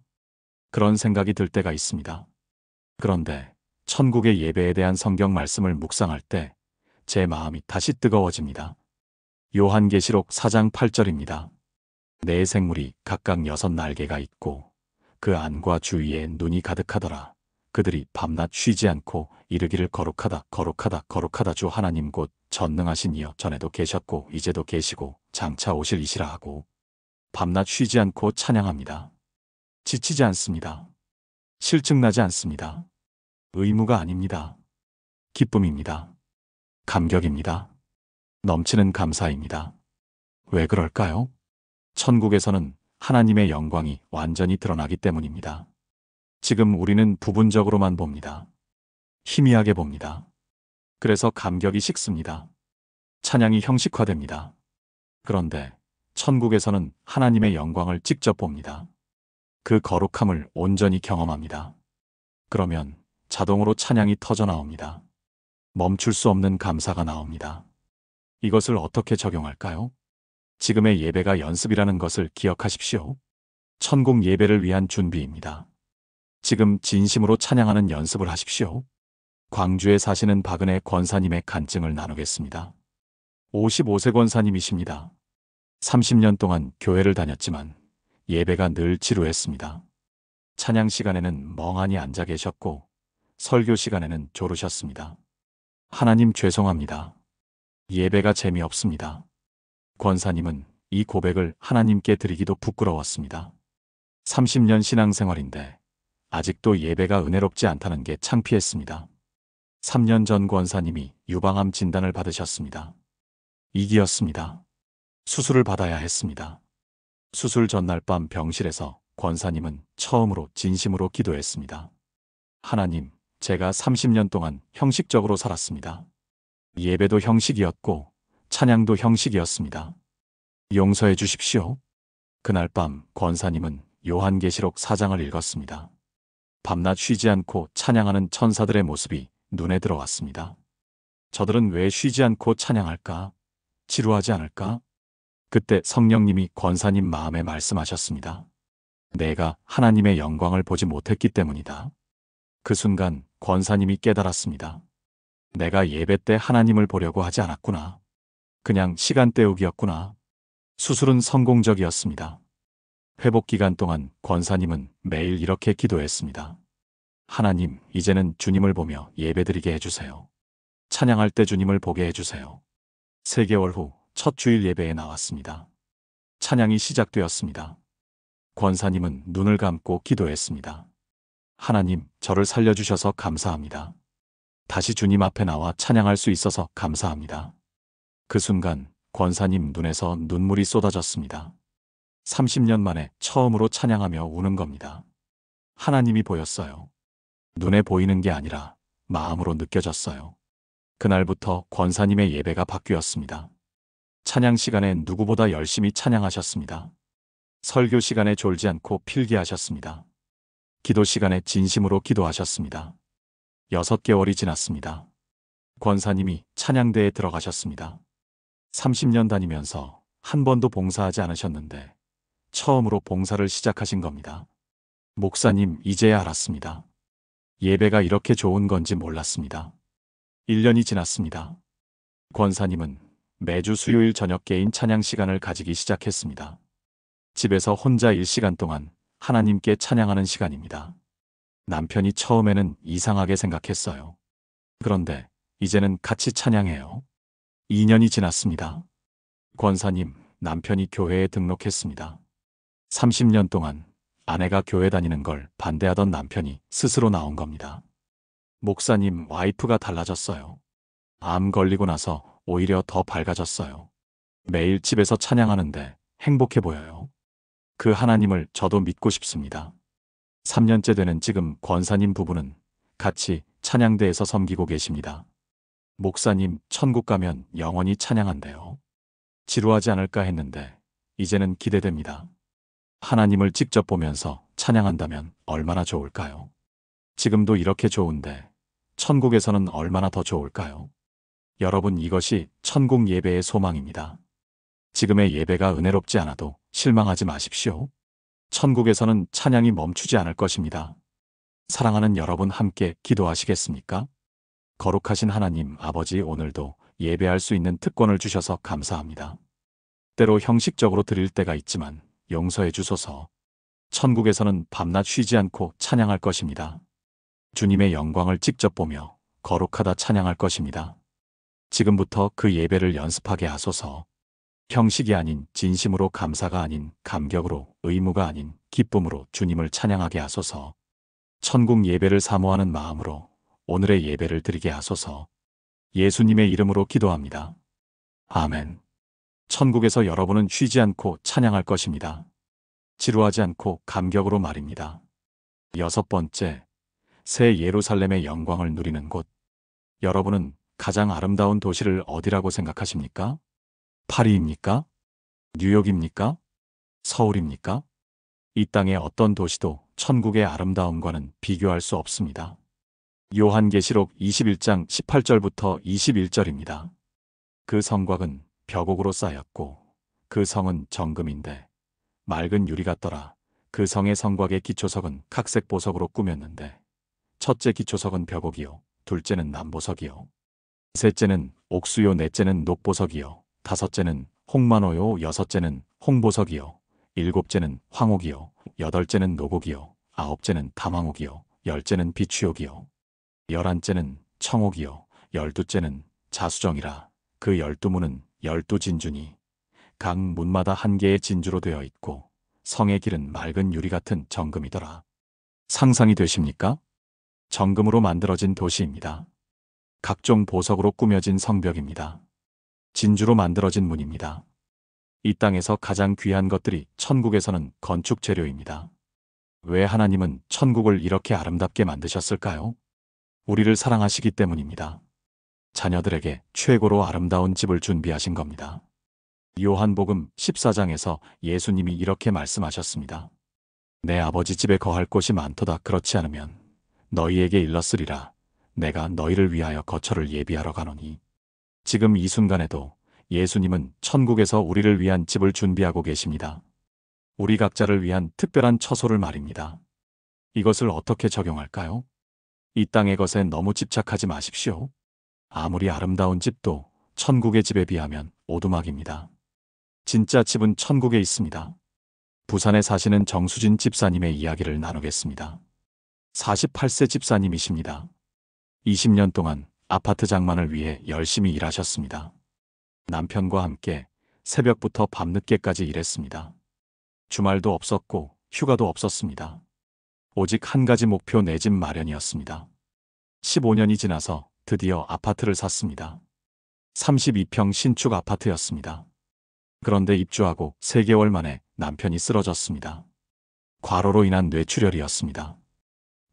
그런 생각이 들 때가 있습니다. 그런데 천국의 예배에 대한 성경 말씀을 묵상할 때 제 마음이 다시 뜨거워집니다. 요한계시록 4장 8절입니다. 네 생물이 각각 6날개가 있고 그 안과 주위에 눈이 가득하더라. 그들이 밤낮 쉬지 않고 이르기를 거룩하다 거룩하다 거룩하다 주 하나님 곧 전능하신 이여 전에도 계셨고 이제도 계시고 장차 오실 이시라 하고 밤낮 쉬지 않고 찬양합니다. 지치지 않습니다. 실증나지 않습니다. 의무가 아닙니다. 기쁨입니다. 감격입니다. 넘치는 감사입니다. 왜 그럴까요? 천국에서는 하나님의 영광이 완전히 드러나기 때문입니다. 지금 우리는 부분적으로만 봅니다. 희미하게 봅니다. 그래서 감격이 식습니다. 찬양이 형식화됩니다. 그런데 천국에서는 하나님의 영광을 직접 봅니다. 그 거룩함을 온전히 경험합니다. 그러면 자동으로 찬양이 터져 나옵니다. 멈출 수 없는 감사가 나옵니다. 이것을 어떻게 적용할까요? 지금의 예배가 연습이라는 것을 기억하십시오. 천국 예배를 위한 준비입니다. 지금 진심으로 찬양하는 연습을 하십시오. 광주에 사시는 박은혜 권사님의 간증을 나누겠습니다. 55세 권사님이십니다. 30년 동안 교회를 다녔지만 예배가 늘 지루했습니다. 찬양 시간에는 멍하니 앉아 계셨고 설교 시간에는 졸으셨습니다. 하나님 죄송합니다. 예배가 재미없습니다. 권사님은 이 고백을 하나님께 드리기도 부끄러웠습니다. 30년 신앙생활인데 아직도 예배가 은혜롭지 않다는 게 창피했습니다. 3년 전 권사님이 유방암 진단을 받으셨습니다. 이기였습니다. 수술을 받아야 했습니다. 수술 전날 밤 병실에서 권사님은 처음으로 진심으로 기도했습니다. 하나님, 제가 30년 동안 형식적으로 살았습니다. 예배도 형식이었고 찬양도 형식이었습니다. 용서해 주십시오. 그날 밤 권사님은 요한계시록 4장을 읽었습니다. 밤낮 쉬지 않고 찬양하는 천사들의 모습이 눈에 들어왔습니다. 저들은 왜 쉬지 않고 찬양할까? 지루하지 않을까? 그때 성령님이 권사님 마음에 말씀하셨습니다. 내가 하나님의 영광을 보지 못했기 때문이다. 그 순간 권사님이 깨달았습니다. 내가 예배 때 하나님을 보려고 하지 않았구나. 그냥 시간 때우기였구나. 수술은 성공적이었습니다. 회복 기간 동안 권사님은 매일 이렇게 기도했습니다. 하나님, 이제는 주님을 보며 예배드리게 해주세요. 찬양할 때 주님을 보게 해주세요. 3개월 후 첫 주일 예배에 나왔습니다. 찬양이 시작되었습니다. 권사님은 눈을 감고 기도했습니다. 하나님, 저를 살려주셔서 감사합니다. 다시 주님 앞에 나와 찬양할 수 있어서 감사합니다. 그 순간 권사님 눈에서 눈물이 쏟아졌습니다. 30년 만에 처음으로 찬양하며 우는 겁니다. 하나님이 보였어요. 눈에 보이는 게 아니라 마음으로 느껴졌어요. 그날부터 권사님의 예배가 바뀌었습니다. 찬양 시간에 누구보다 열심히 찬양하셨습니다. 설교 시간에 졸지 않고 필기하셨습니다. 기도 시간에 진심으로 기도하셨습니다. 6개월이 지났습니다. 권사님이 찬양대에 들어가셨습니다. 30년 다니면서 한 번도 봉사하지 않으셨는데 처음으로 봉사를 시작하신 겁니다. 목사님, 이제야 알았습니다. 예배가 이렇게 좋은 건지 몰랐습니다. 1년이 지났습니다. 권사님은 매주 수요일 저녁 개인 찬양 시간을 가지기 시작했습니다. 집에서 혼자 1시간 동안 하나님께 찬양하는 시간입니다. 남편이 처음에는 이상하게 생각했어요. 그런데 이제는 같이 찬양해요. 2년이 지났습니다. 권사님, 남편이 교회에 등록했습니다. 30년 동안 아내가 교회 다니는 걸 반대하던 남편이 스스로 나온 겁니다. 목사님, 와이프가 달라졌어요. 암 걸리고 나서 오히려 더 밝아졌어요. 매일 집에서 찬양하는데 행복해 보여요. 그 하나님을 저도 믿고 싶습니다. 3년째 되는 지금 권사님 부부는 같이 찬양대에서 섬기고 계십니다. 목사님, 천국 가면 영원히 찬양한대요. 지루하지 않을까 했는데 이제는 기대됩니다. 하나님을 직접 보면서 찬양한다면 얼마나 좋을까요? 지금도 이렇게 좋은데 천국에서는 얼마나 더 좋을까요? 여러분, 이것이 천국 예배의 소망입니다. 지금의 예배가 은혜롭지 않아도 실망하지 마십시오. 천국에서는 찬양이 멈추지 않을 것입니다. 사랑하는 여러분, 함께 기도하시겠습니까? 거룩하신 하나님 아버지, 오늘도 예배할 수 있는 특권을 주셔서 감사합니다. 때로 형식적으로 드릴 때가 있지만 용서해 주소서. 천국에서는 밤낮 쉬지 않고 찬양할 것입니다. 주님의 영광을 직접 보며 거룩하다 찬양할 것입니다. 지금부터 그 예배를 연습하게 하소서. 형식이 아닌 진심으로, 감사가 아닌 감격으로, 의무가 아닌 기쁨으로 주님을 찬양하게 하소서. 천국 예배를 사모하는 마음으로 오늘의 예배를 드리게 하소서. 예수님의 이름으로 기도합니다. 아멘. 천국에서 여러분은 쉬지 않고 찬양할 것입니다. 지루하지 않고 감격으로 말입니다. 6번째, 새 예루살렘의 영광을 누리는 곳. 여러분은 가장 아름다운 도시를 어디라고 생각하십니까? 파리입니까? 뉴욕입니까? 서울입니까? 이 땅의 어떤 도시도 천국의 아름다움과는 비교할 수 없습니다. 요한계시록 21장 18절부터 21절입니다. 그 성곽은 벽옥으로 쌓였고 그 성은 정금인데 맑은 유리 같더라. 그 성의 성곽의 기초석은 각색 보석으로 꾸몄는데 첫째 기초석은 벽옥이요, 둘째는 남보석이요, 셋째는 옥수요, 넷째는 녹보석이요, 다섯째는 홍만호요, 여섯째는 홍보석이요, 일곱째는 황옥이요, 여덟째는 노곡이요, 아홉째는 담황옥이요, 열째는 비취옥이요, 열한째는 청옥이요, 열두째는 자수정이라. 그 12문은 12진주니 각 문마다 한 개의 진주로 되어 있고 성의 길은 맑은 유리 같은 정금이더라. 상상이 되십니까? 정금으로 만들어진 도시입니다. 각종 보석으로 꾸며진 성벽입니다. 진주로 만들어진 문입니다. 이 땅에서 가장 귀한 것들이 천국에서는 건축 재료입니다. 왜 하나님은 천국을 이렇게 아름답게 만드셨을까요? 우리를 사랑하시기 때문입니다. 자녀들에게 최고로 아름다운 집을 준비하신 겁니다. 요한복음 14장에서 예수님이 이렇게 말씀하셨습니다. 내 아버지 집에 거할 곳이 많도다. 그렇지 않으면 너희에게 일렀으리라. 내가 너희를 위하여 거처를 예비하러 가노니. 지금 이 순간에도 예수님은 천국에서 우리를 위한 집을 준비하고 계십니다. 우리 각자를 위한 특별한 처소를 말입니다. 이것을 어떻게 적용할까요? 이 땅의 것에 너무 집착하지 마십시오. 아무리 아름다운 집도 천국의 집에 비하면 오두막입니다. 진짜 집은 천국에 있습니다. 부산에 사시는 정수진 집사님의 이야기를 나누겠습니다. 48세 집사님이십니다. 20년 동안 아파트 장만을 위해 열심히 일하셨습니다. 남편과 함께 새벽부터 밤늦게까지 일했습니다. 주말도 없었고 휴가도 없었습니다. 오직 한 가지 목표, 내 집 마련이었습니다. 15년이 지나서 드디어 아파트를 샀습니다. 32평 신축 아파트였습니다. 그런데 입주하고 3개월 만에 남편이 쓰러졌습니다. 과로로 인한 뇌출혈이었습니다.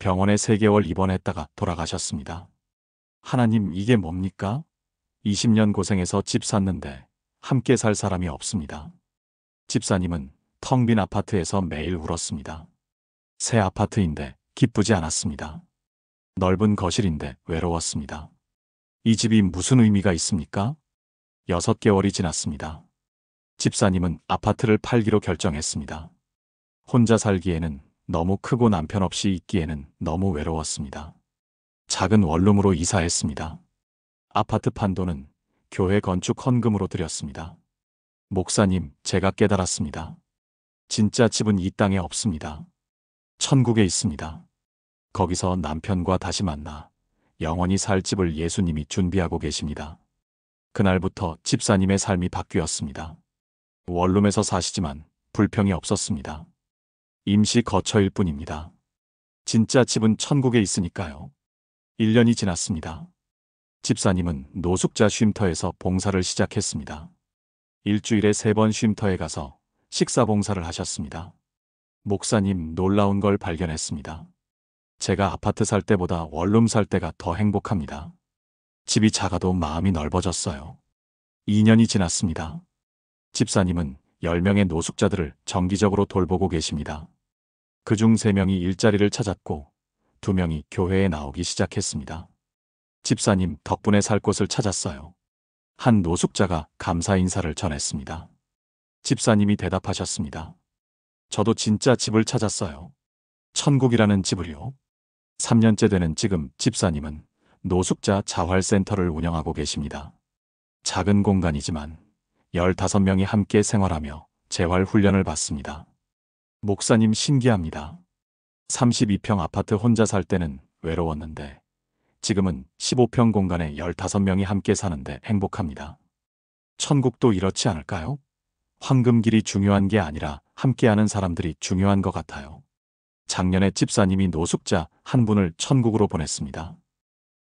병원에 3개월 입원했다가 돌아가셨습니다. 하나님, 이게 뭡니까? 20년 고생해서 집 샀는데 함께 살 사람이 없습니다. 집사님은 텅 빈 아파트에서 매일 울었습니다. 새 아파트인데 기쁘지 않았습니다. 넓은 거실인데 외로웠습니다. 이 집이 무슨 의미가 있습니까? 6개월이 지났습니다. 집사님은 아파트를 팔기로 결정했습니다. 혼자 살기에는 너무 크고 남편 없이 있기에는 너무 외로웠습니다. 작은 원룸으로 이사했습니다. 아파트 판도는 교회 건축 헌금으로 드렸습니다. 목사님, 제가 깨달았습니다. 진짜 집은 이 땅에 없습니다. 천국에 있습니다. 거기서 남편과 다시 만나 영원히 살 집을 예수님이 준비하고 계십니다. 그날부터 집사님의 삶이 바뀌었습니다. 원룸에서 사시지만 불평이 없었습니다. 임시 거처일 뿐입니다. 진짜 집은 천국에 있으니까요. 1년이 지났습니다. 집사님은 노숙자 쉼터에서 봉사를 시작했습니다. 일주일에 3번 쉼터에 가서 식사 봉사를 하셨습니다. 목사님, 놀라운 걸 발견했습니다. 제가 아파트 살 때보다 원룸 살 때가 더 행복합니다. 집이 작아도 마음이 넓어졌어요. 2년이 지났습니다. 집사님은 10명의 노숙자들을 정기적으로 돌보고 계십니다. 그중 3명이 일자리를 찾았고 2명이 교회에 나오기 시작했습니다. 집사님 덕분에 살 곳을 찾았어요. 한 노숙자가 감사 인사를 전했습니다. 집사님이 대답하셨습니다. 저도 진짜 집을 찾았어요. 천국이라는 집을요. 3년째 되는 지금 집사님은 노숙자 자활센터를 운영하고 계십니다. 작은 공간이지만 15명이 함께 생활하며 재활 훈련을 받습니다. 목사님 신기합니다. 32평 아파트 혼자 살 때는 외로웠는데 지금은 15평 공간에 15명이 함께 사는데 행복합니다. 천국도 이렇지 않을까요? 황금길이 중요한 게 아니라 함께하는 사람들이 중요한 것 같아요. 작년에 집사님이 노숙자 한 분을 천국으로 보냈습니다.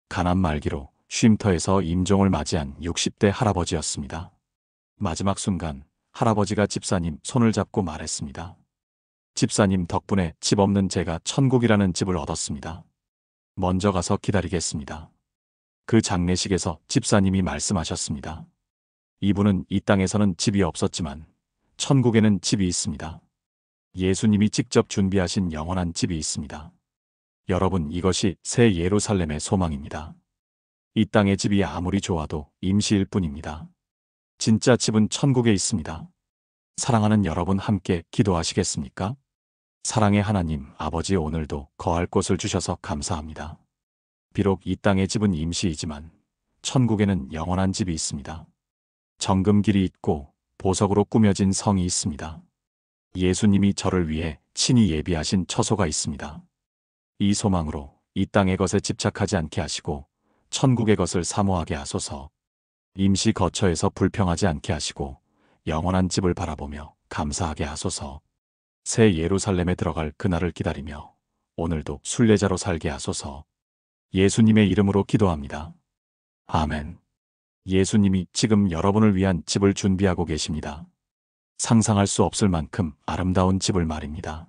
가난 말기로 쉼터에서 임종을 맞이한 60대 할아버지였습니다. 마지막 순간 할아버지가 집사님 손을 잡고 말했습니다. 집사님 덕분에 집 없는 제가 천국이라는 집을 얻었습니다. 먼저 가서 기다리겠습니다. 그 장례식에서 집사님이 말씀하셨습니다. 이분은 이 땅에서는 집이 없었지만 천국에는 집이 있습니다. 예수님이 직접 준비하신 영원한 집이 있습니다. 여러분, 이것이 새 예루살렘의 소망입니다. 이 땅의 집이 아무리 좋아도 임시일 뿐입니다. 진짜 집은 천국에 있습니다. 사랑하는 여러분, 함께 기도하시겠습니까? 사랑의 하나님 아버지, 오늘도 거할 곳을 주셔서 감사합니다. 비록 이 땅의 집은 임시이지만 천국에는 영원한 집이 있습니다. 정금길이 있고 보석으로 꾸며진 성이 있습니다. 예수님이 저를 위해 친히 예비하신 처소가 있습니다. 이 소망으로 이 땅의 것에 집착하지 않게 하시고 천국의 것을 사모하게 하소서. 임시 거처에서 불평하지 않게 하시고 영원한 집을 바라보며 감사하게 하소서. 새 예루살렘에 들어갈 그날을 기다리며 오늘도 순례자로 살게 하소서. 예수님의 이름으로 기도합니다. 아멘. 예수님이 지금 여러분을 위한 집을 준비하고 계십니다. 상상할 수 없을 만큼 아름다운 집을 말입니다.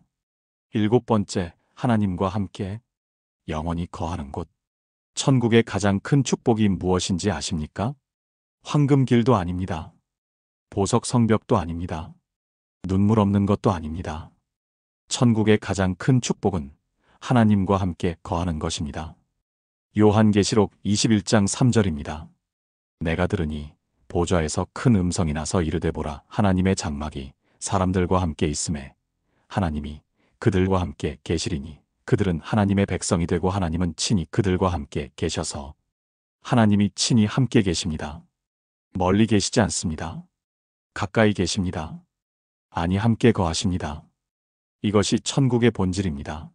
7번째, 하나님과 함께 영원히 거하는 곳. 천국의 가장 큰 축복이 무엇인지 아십니까? 황금길도 아닙니다. 보석 성벽도 아닙니다. 눈물 없는 것도 아닙니다. 천국의 가장 큰 축복은 하나님과 함께 거하는 것입니다. 요한계시록 21장 3절입니다. 내가 들으니 보좌에서 큰 음성이 나서 이르되 보라, 하나님의 장막이 사람들과 함께 있음에 하나님이 그들과 함께 계시리니 그들은 하나님의 백성이 되고 하나님은 친히 그들과 함께 계셔서. 하나님이 친히 함께 계십니다. 멀리 계시지 않습니다. 가까이 계십니다. 아니, 함께 거하십니다. 이것이 천국의 본질입니다.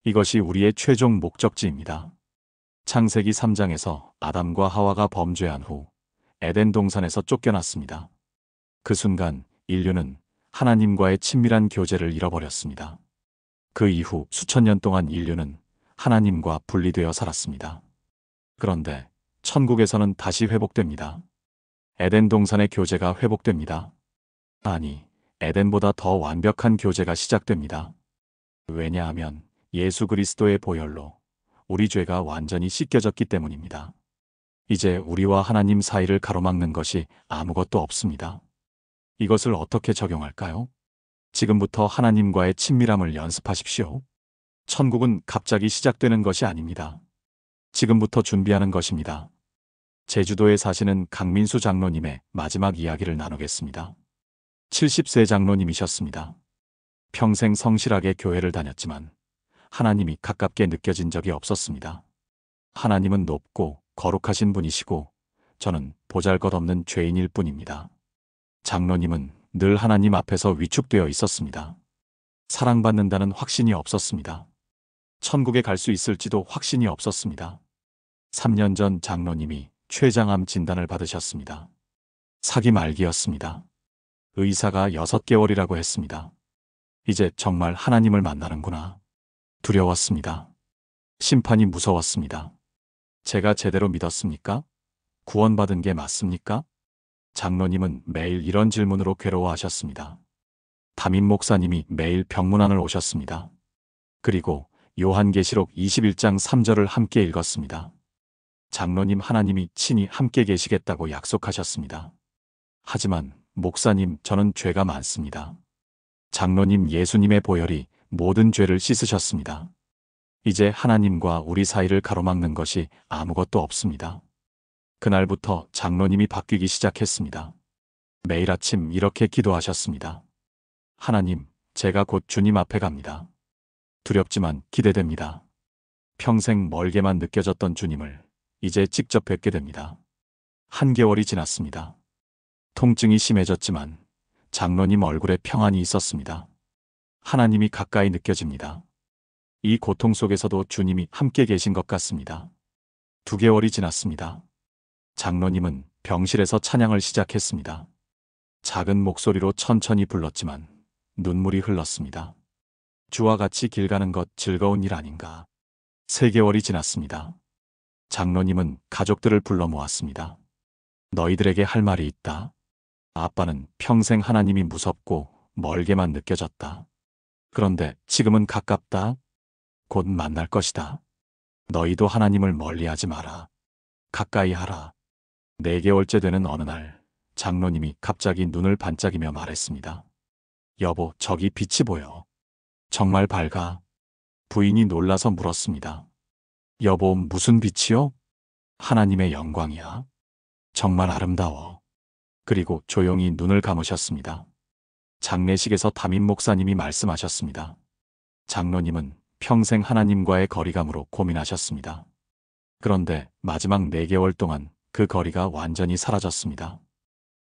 이것이 우리의 최종 목적지입니다. 창세기 3장에서 아담과 하와가 범죄한 후 에덴 동산에서 쫓겨났습니다. 그 순간 인류는 하나님과의 친밀한 교제를 잃어버렸습니다. 그 이후 수천 년 동안 인류는 하나님과 분리되어 살았습니다. 그런데 천국에서는 다시 회복됩니다. 에덴 동산의 교제가 회복됩니다. 아니, 에덴보다 더 완벽한 교제가 시작됩니다. 왜냐하면 예수 그리스도의 보혈로 우리 죄가 완전히 씻겨졌기 때문입니다. 이제 우리와 하나님 사이를 가로막는 것이 아무것도 없습니다. 이것을 어떻게 적용할까요? 지금부터 하나님과의 친밀함을 연습하십시오. 천국은 갑자기 시작되는 것이 아닙니다. 지금부터 준비하는 것입니다. 제주도에 사시는 강민수 장로님의 마지막 이야기를 나누겠습니다. 70세 장로님이셨습니다. 평생 성실하게 교회를 다녔지만 하나님이 가깝게 느껴진 적이 없었습니다. 하나님은 높고 거룩하신 분이시고 저는 보잘것없는 죄인일 뿐입니다. 장로님은 늘 하나님 앞에서 위축되어 있었습니다. 사랑받는다는 확신이 없었습니다. 천국에 갈 수 있을지도 확신이 없었습니다. 3년 전 장로님이 췌장암 진단을 받으셨습니다. 사기 말기였습니다. 의사가 6개월이라고 했습니다. 이제 정말 하나님을 만나는구나. 두려웠습니다. 심판이 무서웠습니다. 제가 제대로 믿었습니까? 구원받은 게 맞습니까? 장로님은 매일 이런 질문으로 괴로워하셨습니다. 담임 목사님이 매일 병문안을 오셨습니다. 그리고 요한계시록 21장 3절을 함께 읽었습니다. 장로님 하나님이 친히 함께 계시겠다고 약속하셨습니다. 하지만 목사님 저는 죄가 많습니다. 장로님 예수님의 보혈이 모든 죄를 씻으셨습니다. 이제 하나님과 우리 사이를 가로막는 것이 아무것도 없습니다. 그날부터 장로님이 바뀌기 시작했습니다. 매일 아침 이렇게 기도하셨습니다. 하나님, 제가 곧 주님 앞에 갑니다. 두렵지만 기대됩니다. 평생 멀게만 느껴졌던 주님을 이제 직접 뵙게 됩니다. 한개월이 지났습니다. 통증이 심해졌지만 장로님 얼굴에 평안이 있었습니다. 하나님이 가까이 느껴집니다. 이 고통 속에서도 주님이 함께 계신 것 같습니다. 2개월이 지났습니다. 장로님은 병실에서 찬양을 시작했습니다. 작은 목소리로 천천히 불렀지만 눈물이 흘렀습니다. 주와 같이 길 가는 것 즐거운 일 아닌가. 3개월이 지났습니다. 장로님은 가족들을 불러 모았습니다. 너희들에게 할 말이 있다. 아빠는 평생 하나님이 무섭고 멀게만 느껴졌다. 그런데 지금은 가깝다. 곧 만날 것이다. 너희도 하나님을 멀리하지 마라. 가까이 하라. 4개월째 되는 어느 날 장로님이 갑자기 눈을 반짝이며 말했습니다. 여보, 저기 빛이 보여. 정말 밝아. 부인이 놀라서 물었습니다. 여보, 무슨 빛이요? 하나님의 영광이야. 정말 아름다워. 그리고 조용히 눈을 감으셨습니다. 장례식에서 담임 목사님이 말씀하셨습니다. 장로님은 평생 하나님과의 거리감으로 고민하셨습니다. 그런데 마지막 4개월 동안 그 거리가 완전히 사라졌습니다.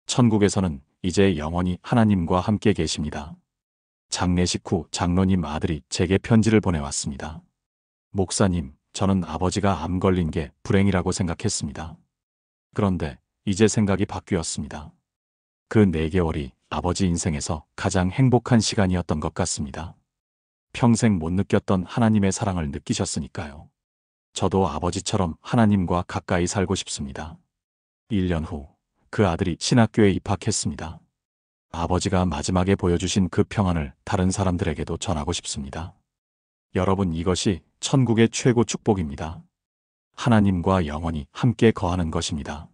천국에서는 이제 영원히 하나님과 함께 계십니다. 장례식 후 장로님 아들이 제게 편지를 보내왔습니다. 목사님, 저는 아버지가 암 걸린 게 불행이라고 생각했습니다. 그런데 이제 생각이 바뀌었습니다. 그 4개월이 아버지 인생에서 가장 행복한 시간이었던 것 같습니다. 평생 못 느꼈던 하나님의 사랑을 느끼셨으니까요. 저도 아버지처럼 하나님과 가까이 살고 싶습니다. 1년 후 그 아들이 신학교에 입학했습니다. 아버지가 마지막에 보여주신 그 평안을 다른 사람들에게도 전하고 싶습니다. 여러분, 이것이 천국의 최고 축복입니다. 하나님과 영원히 함께 거하는 것입니다.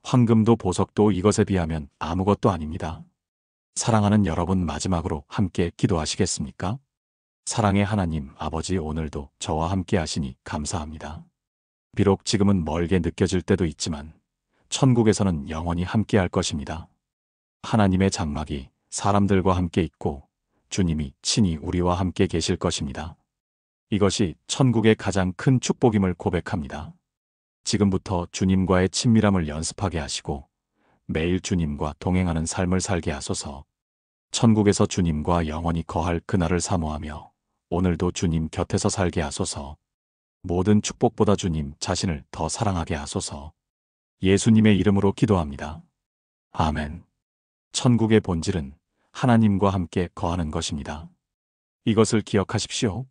황금도 보석도 이것에 비하면 아무것도 아닙니다. 사랑하는 여러분, 마지막으로 함께 기도하시겠습니까? 사랑의 하나님 아버지, 오늘도 저와 함께 하시니 감사합니다. 비록 지금은 멀게 느껴질 때도 있지만 천국에서는 영원히 함께 할 것입니다. 하나님의 장막이 사람들과 함께 있고 주님이 친히 우리와 함께 계실 것입니다. 이것이 천국의 가장 큰 축복임을 고백합니다. 지금부터 주님과의 친밀함을 연습하게 하시고 매일 주님과 동행하는 삶을 살게 하소서. 천국에서 주님과 영원히 거할 그날을 사모하며 오늘도 주님 곁에서 살게 하소서. 모든 축복보다 주님 자신을 더 사랑하게 하소서. 예수님의 이름으로 기도합니다. 아멘. 천국의 본질은 하나님과 함께 거하는 것입니다. 이것을 기억하십시오.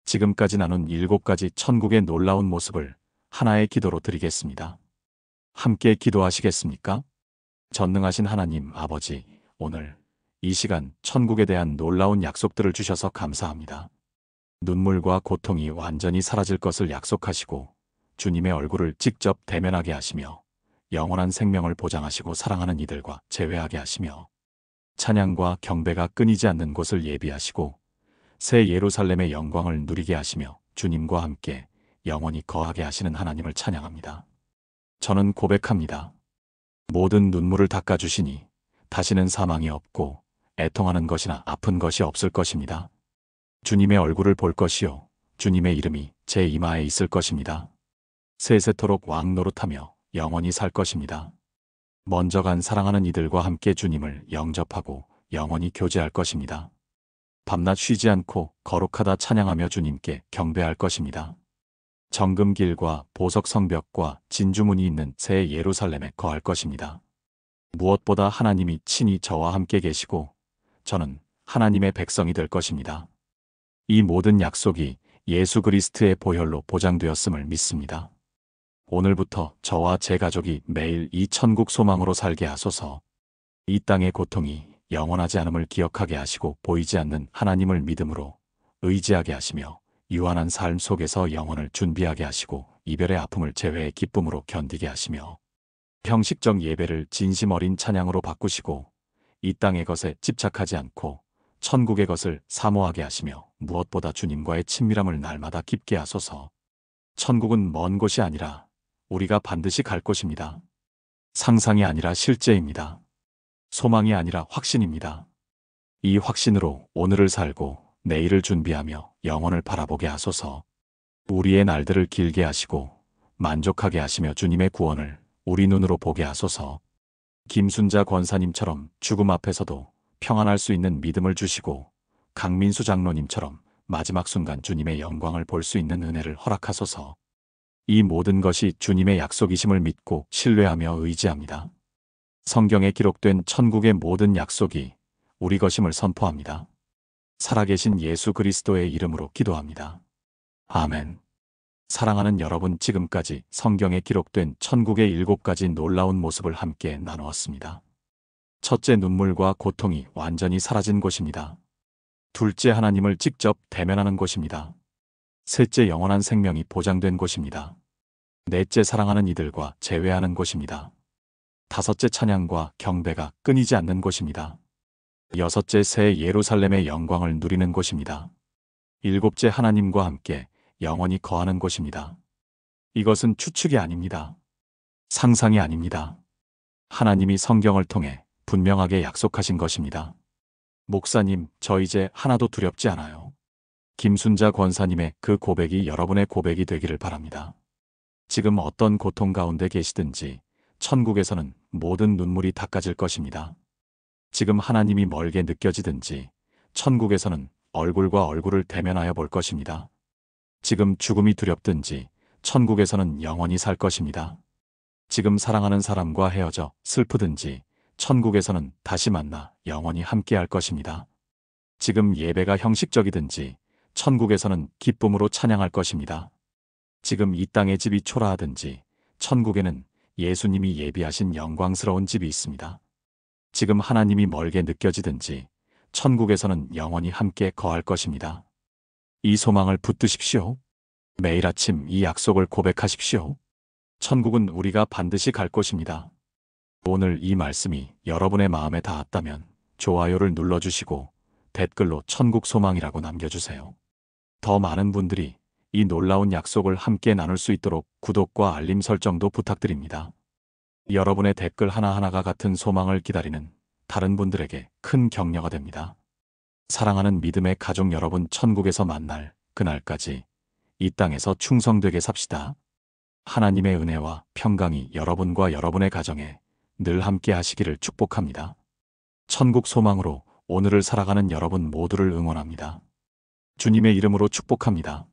지금까지 나눈 7가지 천국의 놀라운 모습을 하나의 기도로 드리겠습니다. 함께 기도하시겠습니까? 전능하신 하나님 아버지, 오늘 이 시간 천국에 대한 놀라운 약속들을 주셔서 감사합니다. 눈물과 고통이 완전히 사라질 것을 약속하시고 주님의 얼굴을 직접 대면하게 하시며 영원한 생명을 보장하시고 사랑하는 이들과 재회하게 하시며 찬양과 경배가 끊이지 않는 곳을 예비하시고 새 예루살렘의 영광을 누리게 하시며 주님과 함께 영원히 거하게 하시는 하나님을 찬양합니다. 저는 고백합니다. 모든 눈물을 닦아주시니 다시는 사망이 없고 애통하는 것이나 아픈 것이 없을 것입니다. 주님의 얼굴을 볼 것이요 주님의 이름이 제 이마에 있을 것입니다. 세세토록 왕 노릇하며 영원히 살 것입니다. 먼저 간 사랑하는 이들과 함께 주님을 영접하고 영원히 교제할 것입니다. 밤낮 쉬지 않고 거룩하다 찬양하며 주님께 경배할 것입니다. 정금길과 보석 성벽과 진주문이 있는 새 예루살렘에 거할 것입니다. 무엇보다 하나님이 친히 저와 함께 계시고 저는 하나님의 백성이 될 것입니다. 이 모든 약속이 예수 그리스도의 보혈로 보장되었음을 믿습니다. 오늘부터 저와 제 가족이 매일 이 천국 소망으로 살게 하소서. 이 땅의 고통이 영원하지 않음을 기억하게 하시고 보이지 않는 하나님을 믿음으로 의지하게 하시며 유한한 삶 속에서 영혼을 준비하게 하시고 이별의 아픔을 재회의 기쁨으로 견디게 하시며 형식적 예배를 진심 어린 찬양으로 바꾸시고 이 땅의 것에 집착하지 않고 천국의 것을 사모하게 하시며 무엇보다 주님과의 친밀함을 날마다 깊게 하소서. 천국은 먼 곳이 아니라 우리가 반드시 갈 곳입니다. 상상이 아니라 실제입니다. 소망이 아니라 확신입니다. 이 확신으로 오늘을 살고 내일을 준비하며 영혼을 바라보게 하소서. 우리의 날들을 길게 하시고 만족하게 하시며 주님의 구원을 우리 눈으로 보게 하소서. 김순자 권사님처럼 죽음 앞에서도 평안할 수 있는 믿음을 주시고 강민수 장로님처럼 마지막 순간 주님의 영광을 볼 수 있는 은혜를 허락하소서. 이 모든 것이 주님의 약속이심을 믿고 신뢰하며 의지합니다. 성경에 기록된 천국의 모든 약속이 우리 것임을 선포합니다. 살아계신 예수 그리스도의 이름으로 기도합니다. 아멘. 사랑하는 여러분, 지금까지 성경에 기록된 천국의 7가지 놀라운 모습을 함께 나누었습니다. 첫째, 눈물과 고통이 완전히 사라진 곳입니다. 둘째, 하나님을 직접 대면하는 곳입니다. 셋째, 영원한 생명이 보장된 곳입니다. 넷째, 사랑하는 이들과 재회하는 곳입니다. 다섯째, 찬양과 경배가 끊이지 않는 곳입니다. 여섯째, 새 예루살렘의 영광을 누리는 곳입니다. 일곱째, 하나님과 함께 영원히 거하는 곳입니다. 이것은 추측이 아닙니다. 상상이 아닙니다. 하나님이 성경을 통해 분명하게 약속하신 것입니다. 목사님, 저 이제 하나도 두렵지 않아요. 김순자 권사님의 그 고백이 여러분의 고백이 되기를 바랍니다. 지금 어떤 고통 가운데 계시든지 천국에서는 모든 눈물이 닦아질 것입니다. 지금 하나님이 멀게 느껴지든지 천국에서는 얼굴과 얼굴을 대면하여 볼 것입니다. 지금 죽음이 두렵든지 천국에서는 영원히 살 것입니다. 지금 사랑하는 사람과 헤어져 슬프든지 천국에서는 다시 만나 영원히 함께할 것입니다. 지금 예배가 형식적이든지 천국에서는 기쁨으로 찬양할 것입니다. 지금 이 땅의 집이 초라하든지 천국에는 예수님이 예비하신 영광스러운 집이 있습니다. 지금 하나님이 멀게 느껴지든지 천국에서는 영원히 함께 거할 것입니다. 이 소망을 붙드십시오. 매일 아침 이 약속을 고백하십시오. 천국은 우리가 반드시 갈 곳입니다. 오늘 이 말씀이 여러분의 마음에 닿았다면 좋아요를 눌러주시고 댓글로 천국 소망이라고 남겨주세요. 더 많은 분들이 이 놀라운 약속을 함께 나눌 수 있도록 구독과 알림 설정도 부탁드립니다. 여러분의 댓글 하나하나가 같은 소망을 기다리는 다른 분들에게 큰 격려가 됩니다. 사랑하는 믿음의 가족 여러분, 천국에서 만날 그날까지 이 땅에서 충성되게 삽시다. 하나님의 은혜와 평강이 여러분과 여러분의 가정에 늘 함께 하시기를 축복합니다. 천국 소망으로 오늘을 살아가는 여러분 모두를 응원합니다. 주님의 이름으로 축복합니다.